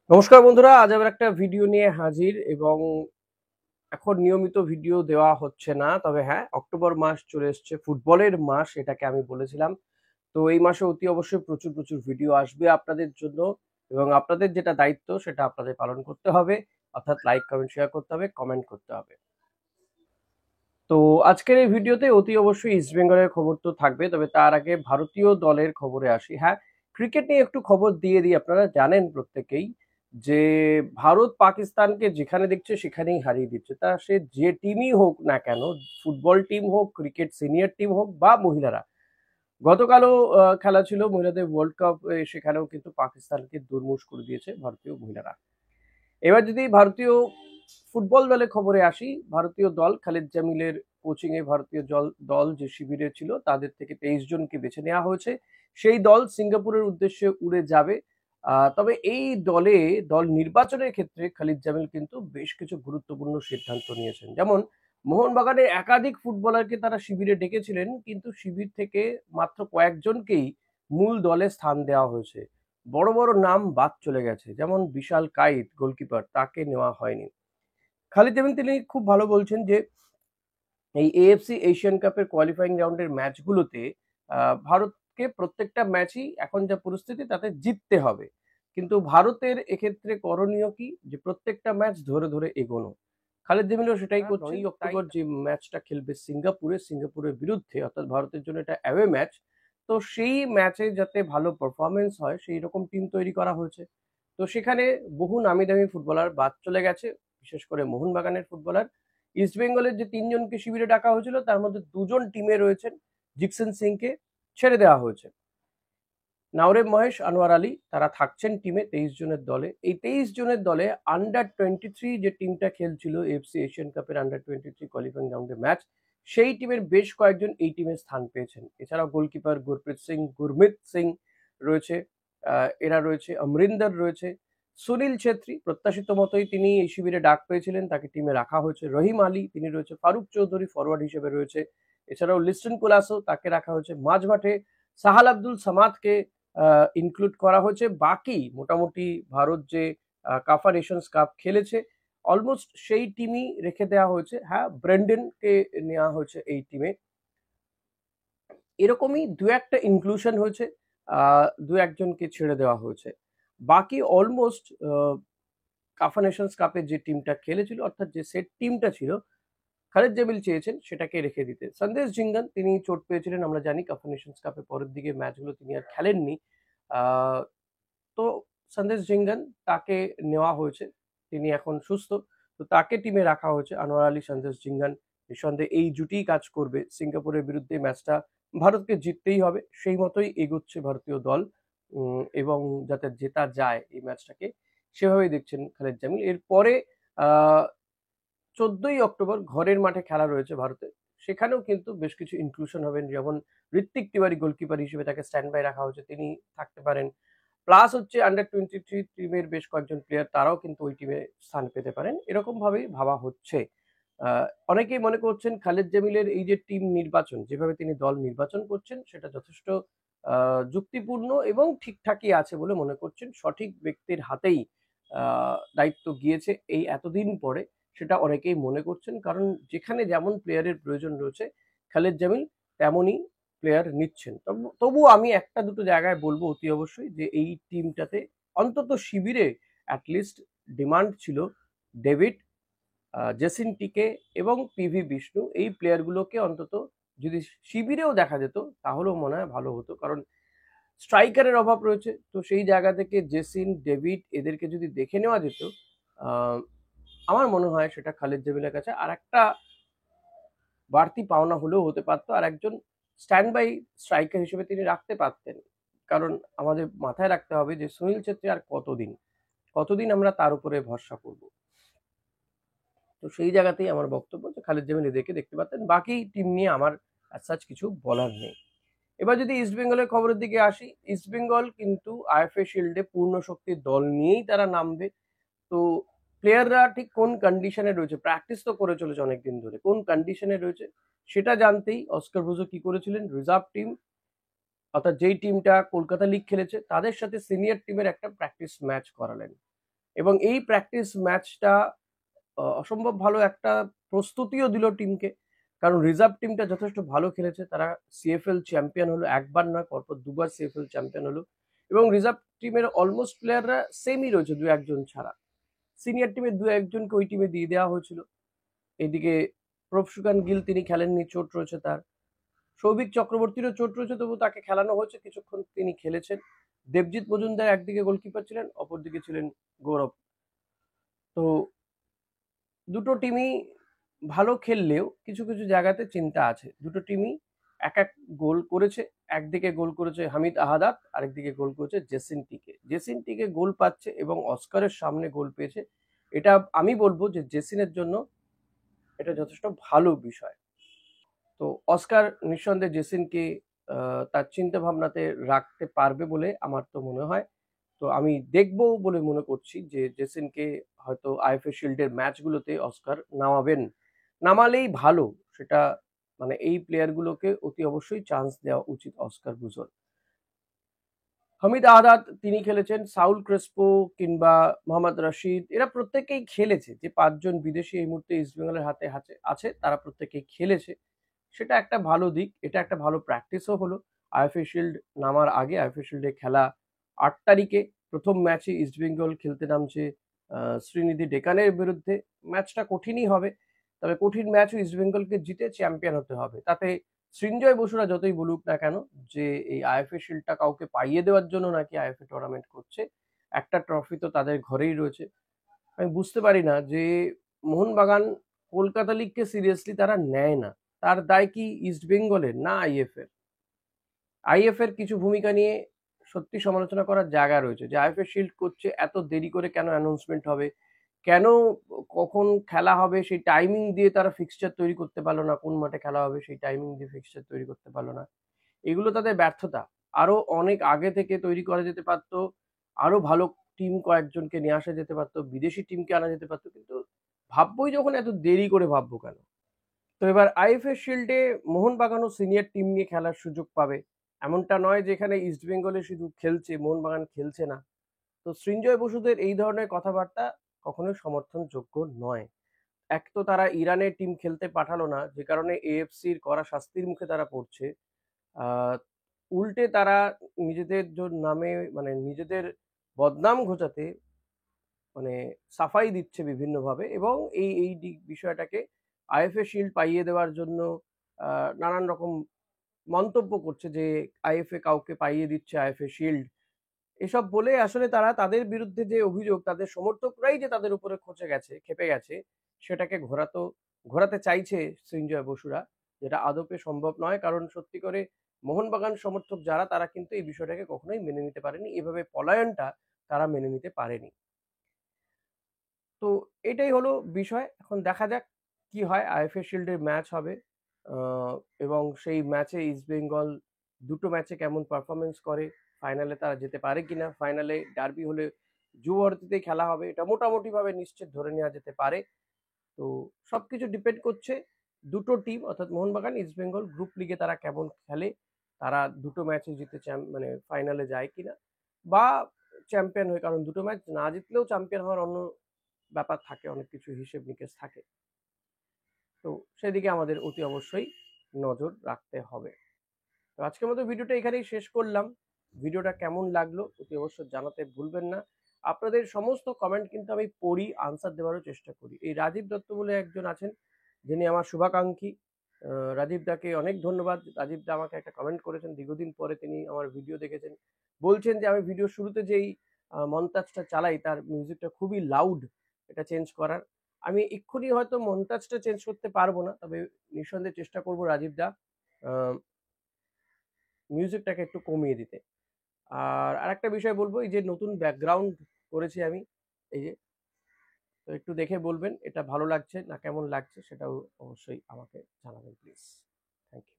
নমস্কার বন্ধুরা, আজ আবার একটা ভিডিও নিয়ে হাজির এবং এখন নিয়মিত ভিডিও দেওয়া হচ্ছে না, তবে হ্যাঁ, অক্টোবর মাস চলে এসছে, ফুটবলের মাস এটাকে আমি বলেছিলাম। তো এই মাসে অতি অবশ্যই প্রচুর প্রচুর ভিডিও আসবে আপনাদের জন্য এবং আপনাদের যেটা দায়িত্ব সেটা আপনাদের পালন করতে হবে, অর্থাৎ লাইক কমেন্ট শেয়ার করতে হবে, কমেন্ট করতে হবে। তো আজকের এই ভিডিওতে অতি অবশ্যই ইস্ট বেঙ্গলের খবর তো থাকবে, তবে তার আগে ভারতীয় দলের খবরে আসি। হ্যাঁ, ক্রিকেট নিয়ে একটু খবর দিয়ে দিই। আপনারা জানেন প্রত্যেকেই যে ভারত পাকিস্তানকে যেখানে দেখছে সেখানেই হারিয়ে দিচ্ছে, তা সে যে টিমই হোক না কেন, ফুটবল টিম হোক, ক্রিকেট সিনিয়র টিম হোক বা মহিলারা। গতকালও খেলা ছিল মহিলাদের ওয়ার্ল্ড কাপ, সেখানেও কিন্তু পাকিস্তানকে দুর্মুষ করে দিয়েছে ভারতীয় মহিলারা। এবার যদি ভারতীয় ফুটবল দলের খবরে আসি, ভারতীয় দল খালিদ জামিলের কোচিং এ ভারতীয় দল যে শিবিরে ছিল তাদের থেকে 23 জনকে বেছে নেওয়া হয়েছে। সেই দল সিঙ্গাপুরের উদ্দেশ্যে উড়ে যাবে। তবে এই দল নির্বাচনের ক্ষেত্রে খালিদ জামিল কিন্তু বেশ কিছু গুরুত্বপূর্ণ সিদ্ধান্ত নিয়েছেন। যেমন মোহনবাগানের একাধিক ফুটবলারকে তারা শিবিরে ডেকেছিলেন, কিন্তু শিবির থেকে মাত্র কয়েকজনকেই মূল দলে স্থান দেওয়া হয়েছে। বড় বড় নাম বাদ চলে গেছে, যেমন বিশাল কাইত গোলকিপার, তাকে নেওয়া হয়নি। খালিদ জামিল তিনি খুব ভালো বলছেন যে এই এএফসি এশিয়ান কাপের কোয়ালিফাইং রাউন্ডের ম্যাচগুলোতে ভারতকে প্রত্যেকটা ম্যাচই এখন যা পরিস্থিতি তাতে জিততে হবে, কিন্তু ভারতের এক্ষেত্রে করণীয় কি, যে প্রত্যেকটা ম্যাচ ধরে ধরে এগোনো। খালিদ জামিলও সেটাই করছে। 9 অক্টোবর যে ম্যাচটা খেলবে সিঙ্গাপুরের বিরুদ্ধে, অর্থাৎ ভারতের জন্য এটা অ্যাওয়ে ম্যাচ। তো সেই ম্যাচে যাতে ভালো পারফরমেন্স হয় সেই রকম টিম তৈরি করা হয়েছে। তো সেখানে বহু নামি দামি ফুটবলার বাদ চলে গেছে, বিশেষ করে মোহনবাগানের ফুটবলার। ইস্ট বেঙ্গলের যে 3 জনকে শিবিরে ডাকা হয়েছিল তার মধ্যে 2 জন টিমে রয়েছেন, জিকসন সিংকে ছেড়ে দেওয়া হয়েছে। নাওরেব মহেশ, আনোয়ার আলী তারা থাকছেন টিমে 23 জনের দলে। এই 23 জনের দলে আন্ডার 23 যে টিমটা খেলছিল এফসি এশিয়ান কাপের আন্ডার 23 কোয়ালিফাইং রাউন্ডে ম্যাচ, সেই টিমের বেশ কয়েকজন এই টিমে স্থান পেয়েছেন। এছাড়াও গোলকিপার গুরমিত সিং রয়েছে, এরা রয়েছে, অমরিন্দর রয়েছে, সুনীল ছেত্রী প্রত্যাশিত মতোই তিনি এই শিবিরে ডাক পেয়েছিলেন, তাকে টিমে রাখা হয়েছে। রহিম আলী তিনি রয়েছে, ফারুক চৌধুরী ফরওয়ার্ড হিসেবে রয়েছে, এছাড়াও লিস্টন কুলাসো তাকে রাখা হয়েছে। মাঝমাঠে সাহাল আব্দুল সামাদকে ইনক্লুড করা হয়েছে। বাকি মোটামুটি ভারত যে কাফা নেশনস কাপ খেলেছে অলমোস্ট সেই টিমই রেখে দেওয়া হয়েছে। হ্যাঁ, ব্রেন্ডনকে নেওয়া হয়েছে এই টিমে। এরকমই দু একটা ইনক্লুশন হয়েছে, দু একজনকে ছেড়ে দেওয়া হয়েছে। বাকি অলমোস্ট কাফা নেশনস কাপের যে টিমটা খেলেছিল, অর্থাৎ যে সেট টিমটা ছিল, খালিদ জামিল চেয়েছেন সেটাকে রেখে দিতে। সন্দেশ ঝিঙ্গান তিনি চোট পেয়েছিলেন, আমরা জানি কাফা নেশনস কাপের পরের দিকে ম্যাচগুলো তিনি আর খেলেননি। আহ, তো সন্দেশ ঝিঙ্গান তাকে নেওয়া হয়েছে, তিনি এখন সুস্থ। তো তাকে টিমে রাখা হয়েছে। আনোয়ার আলী, সন্দেশ ঝিঙ্গান, নিঃসন্দেহে এই জুটিই কাজ করবে। সিঙ্গাপুরের বিরুদ্ধে ম্যাচটা ভারতকে জিততেই হবে, সেই মতোই এগোচ্ছে ভারতীয় দল। এবং যাতে জেতা যায় এই ম্যাচটাকে, সেভাবেই দেখছেন খালিদ জামিল। এরপরে আহ 14ই অক্টোবর ঘরের মাঠে খেলা রয়েছে ভারতের, সেখানেও কিন্তু বেশ কিছু ইনক্লুশন হবেন। যেমন ঋত্বিক তিওয়ারি গোলকিপার হিসেবে তাকে স্ট্যান্ড বাই রাখা হয়েছে, তিনি থাকতে পারেন। প্লাস হচ্ছে আন্ডার 23 টিমের বেশ কয়েকজন প্লেয়ার তারাও কিন্তু ওই টিমে স্থান পেতে পারেন, এরকম ভাবেই ভাবা হচ্ছে। অনেকেই মনে করছেন খালিদ জামিলের এই যে টিম নির্বাচন, যেভাবে তিনি দল নির্বাচন করছেন সেটা যথেষ্ট যুক্তিপূর্ণ এবং ঠিকঠাকই আছে বলে মনে করছেন। সঠিক ব্যক্তির হাতেই দায়িত্ব গিয়েছে এই এতদিন পরে, সেটা অনেকেই মনে করছেন। কারণ যেখানে যেমন প্লেয়ারের প্রয়োজন রয়েছে, খালিদ জামিল তেমনই প্লেয়ার নিচ্ছেন। তবুও আমি একটা দুটো জায়গায় বলবো অতি অবশ্যই যে এই টিমটাতে অন্তত শিবিরে অ্যাটলিস্ট ডিমান্ড ছিল ডেভিড, জেসিন টিকে এবং পিভি বিষ্ণু, এই প্লেয়ারগুলোকে অন্তত যদি শিবিরেও দেখা যেত তাহলেও মনে হয় ভালো হতো। কারণ স্ট্রাইকারের অভাব রয়েছে, তো সেই জায়গা থেকে জেসিন, ডেভিড এদেরকে যদি দেখে নেওয়া যেত, আহ, আমার মনে হয় সেটা খালিদ জামিলের কাছে আর একটা বাড়তি পাওনা হলেও হতে পারতো, আর একজন স্ট্যান্ড বাই স্ট্রাইকার হিসেবে তিনি রাখতে পারতেন। কারণ আমাদের মাথায় রাখতে হবে যে সুনীল ছেত্রী আর কতদিন কতদিন আমরা তার উপরে ভরসা করব। তো সেই জায়গাতেই আমার বক্তব্য যে খালিদ জামিল এদেরকে দেখতে পারতেন। বাকি টিম নিয়ে আমার সাচ কিছু বলার নেই। এবার যদি ইস্ট বেঙ্গলের খবরের দিকে আসি, ইস্ট বেঙ্গল কিন্তু আইএফএ শিল্ডে পূর্ণ শক্তির দল নিয়েই তারা নামবে। তো প্লেয়াররা ঠিক কোন কন্ডিশনে রয়েছে, প্র্যাকটিস তো করে চলেছে অনেকদিন ধরে, কোন কন্ডিশনে রয়েছে সেটা জানতেই অস্কার ব্রুজো কি করেছিলেন, রিজার্ভ টিম অর্থাৎ যেই টিমটা কলকাতা লিগ খেলেছে তাদের সাথে সিনিয়র টিমের একটা প্র্যাকটিস ম্যাচ করালেন। এবং এই প্র্যাকটিস ম্যাচটা অসম্ভব ভালো একটা প্রস্তুতিও দিল টিমকে, কারণ রিজার্ভ টিমটা যথেষ্ট ভালো খেলেছে। তারা সিএফএল চ্যাম্পিয়ন হলো, একবার নয় পরপর দুবার সিএফএল চ্যাম্পিয়ন হলো, এবং রিজার্ভ টিমের অলমোস্ট প্লেয়াররা সেমই রয়েছে দু একজন ছাড়া। সিনিয়র টিমের দু একজনকে ওই টিমে দিয়ে দেওয়া হয়েছিল। এদিকে প্রভসুকান গিল তিনি খেলেননি, চোট রয়েছে তার। সৌভিক চক্রবর্তীরও চোট রয়েছে, তবু তাকে খেলানো হয়েছে, কিছুক্ষণ তিনি খেলেছেন। দেবজিৎ মজুমদার একদিকে গোলকিপার ছিলেন, অপরদিকে ছিলেন গৌরব। তো দুটো টিমই ভালো খেললেও কিছু কিছু জায়গাতে চিন্তা আছে। দুটো টিমই এক এক গোল করেছে। একদিকে গোল করেছে হামিদ আহাদাত, আরেকদিকে গোল করেছে জেসিন টিকে। জেসিন টিকে গোল পাচ্ছে এবং অস্কারের সামনে গোল পেয়েছে। এটা আমি বলবো যে জেসিনের জন্য এটা যথেষ্ট ভালো বিষয়। তো অস্কার নিঃসন্দেহে জেসিনকে তার চিন্তা ভাবনাতে রাখতে পারবে বলে আমার তো মনে হয়। তো আমি দেখবো বলে মনে করছি যে জেসিনকে হয়তো আইএফএ শিল্ডের ম্যাচগুলোতে অস্কার নামাবেন। নামালেই ভালো। সেটা মানে এই প্লেয়ারগুলোকে অতি অবশ্যই চান্স দেওয়া উচিত অস্কার বুজোর। হামিদ আহাদাত তিনি খেলেছেন, সাউল ক্রেসপো কিংবা মোহাম্মদ রশিদ এরা প্রত্যেকেই খেলেছে। যে পাঁচজন বিদেশি এই মুহূর্তে ইস্টবেঙ্গলের হাতে আছে তারা প্রত্যেকেই খেলেছে। সেটা একটা ভালো দিক। এটা একটা ভালো প্র্যাকটিসও হলো। আইএফএ শিল্ড নামার আগে আইএফএ শিল্ডে খেলা 8 তারিখে প্রথম ম্যাচে ইস্টবেঙ্গল খেলতে নামছে শ্রীনিধি ডেকানের বিরুদ্ধে। ম্যাচটা কঠিনই হবে, তবে কঠিন ম্যাচও ইস্টবেঙ্গলকে জিতে চ্যাম্পিয়ন হতে হবে। তাতে সৃঞ্জয় বসুরা যতই বলুক না কেন যে এই আইএফএ শিল্ডটা কাউকে পাইয়ে দেওয়ার জন্য নাকি আইএফএ টুর্নামেন্ট করছে, একটা ট্রফি তো তাদের ঘরেই রয়েছে। আমি বুঝতে পারি না যে মোহনবাগান কলকাতা লিগকে সিরিয়াসলি তারা নেয় না। তার দায় কি ইস্টবেঙ্গলের না আইএফএর? আইএফএর কিছু ভূমিকা নিয়ে সত্যি সমালোচনা করার জায়গা রয়েছে যে আইএফএ শিল্ড করছে, এত দেরি করে কেন অ্যানাউন্সমেন্ট হবে, কেন কখন খেলা হবে সেই টাইমিং দিয়ে তারা ফিক্সচার তৈরি করতে পারলো না, কোন মাঠে খেলা হবে সেই টাইমিং দিয়ে ফিক্সচার তৈরি করতে পারলো না। এগুলো তাদের ব্যর্থতা। আরো অনেক আগে থেকে তৈরি করা যেতে পারতো, আরো ভালো টিম কয়েকজনকে নিয়ে আসা যেতে পারতো, বিদেশি টিমকে আনা যেতে পারতো, কিন্তু ভাববোই যখন এত দেরি করে ভাববো কেন? তো এবার আইএফএ শিল্ডে মোহনবাগানও সিনিয়র টিম নিয়ে খেলার সুযোগ পাবে। এমনটা নয় যে এখানে ইস্টবেঙ্গলে শুধু খেলছে, মোহনবাগান খেলছে না। তো সৃঞ্জয় বসুদের এই ধরনের কথাবার্তা কখনোই সমর্থনযোগ্য নয়। এক তো তারা ইরানের টিম খেলতে পাঠালো না, যে কারণে এএফসির কড়া শাস্তির মুখে তারা পড়ছে। আহ, উল্টে তারা নিজেদের নামে মানে নিজেদের বদনাম ঘোচাতে মানে সাফাই দিচ্ছে বিভিন্নভাবে, এবং এই বিষয়টাকে আইএফএ শিল্ড পাইয়ে দেওয়ার জন্য নানান রকম মন্তব্য করছে যে আইএফএ কাউকে পাইয়ে দিচ্ছে আইএফএ শিল্ড। এসব বলে আসলে তারা তাদের বিরুদ্ধে যে অভিযোগ, তাদের সমর্থকরাই যে তাদের উপরে খেপে গেছে, সেটাকে ঘোরাতে চাইছে সৃঞ্জয় বসুরা, যেটা আদপে সম্ভব নয়। কারণ সত্যি করে মোহনবাগান সমর্থক যারা, তারা কিন্তু এই বিষয়টাকে কখনোই মেনে নিতে পারেনি, এভাবে পলায়নটা তারা মেনে নিতে পারেনি। তো এটাই হলো বিষয়। এখন দেখা যাক কি হয়। আইএফএ শিল্ডের ম্যাচ হবে এবং সেই ম্যাচে ইস্টবেঙ্গল দুটো ম্যাচে কেমন পারফরমেন্স করে, ফাইনালে তারা যেতে পারে কিনা। ফাইনালে ডার্বি হলে যুবভারতীতেই খেলা হবে, এটা মোটামুটি ভাবে নিশ্চিত ধরে নেওয়া যেতে পারে। তো সবকিছু ডিপেন্ড করছে দুটো টিম অর্থাৎ মোহনবাগান ইস্টবেঙ্গল গ্রুপ লিগে তারা কেমন খেলে, তারা দুটো ম্যাচে জিতে মানে ফাইনালে যায় কিনা, বা চ্যাম্পিয়ন হয়। কারণ দুটো ম্যাচ না জিতলেও চ্যাম্পিয়ন হওয়ার অন্য ব্যাপার থাকে, অনেক কিছু হিসেব নিকেশ থাকে। তো সেদিকে আমাদের অতি অবশ্যই নজর রাখতে হবে। তো আজকের মতো ভিডিওটা এখানেই শেষ করলাম। ভিডিওটা কেমন লাগলো অতি অবশ্যই জানাতে ভুলবেন না। আপনাদের সমস্ত কমেন্ট কিন্তু আমি পড়ি, আনসার দেওয়ারও চেষ্টা করি। এই রাজীব দত্ত বলে একজন আছেন, যিনি আমার শুভাকাঙ্ক্ষী। রাজীব দাকে অনেক ধন্যবাদ। রাজীব দা আমাকে একটা কমেন্ট করেছেন, দীর্ঘদিন পরে তিনি আমার ভিডিও দেখেছেন। বলছেন যে আমি ভিডিও শুরুতে যেই মন্তাজটা চালাই তার মিউজিকটা খুবই লাউড, এটা চেঞ্জ করার। আমি এক্ষুনি হয়তো মন্তাজটা চেঞ্জ করতে পারবো না, তবে নিঃসন্দেহে চেষ্টা করবো রাজীব দা মিউজিকটাকে একটু কমিয়ে দিতে। আর আরেকটা বিষয় বলবো, এই যে নতুন ব্যাকগ্রাউন্ড করেছি আমি, এই যে, তো একটু দেখে বলবেন এটা ভালো লাগছে না কেমন লাগছে, সেটাও অবশ্যই আমাকে জানাবেন প্লিজ। Thank you.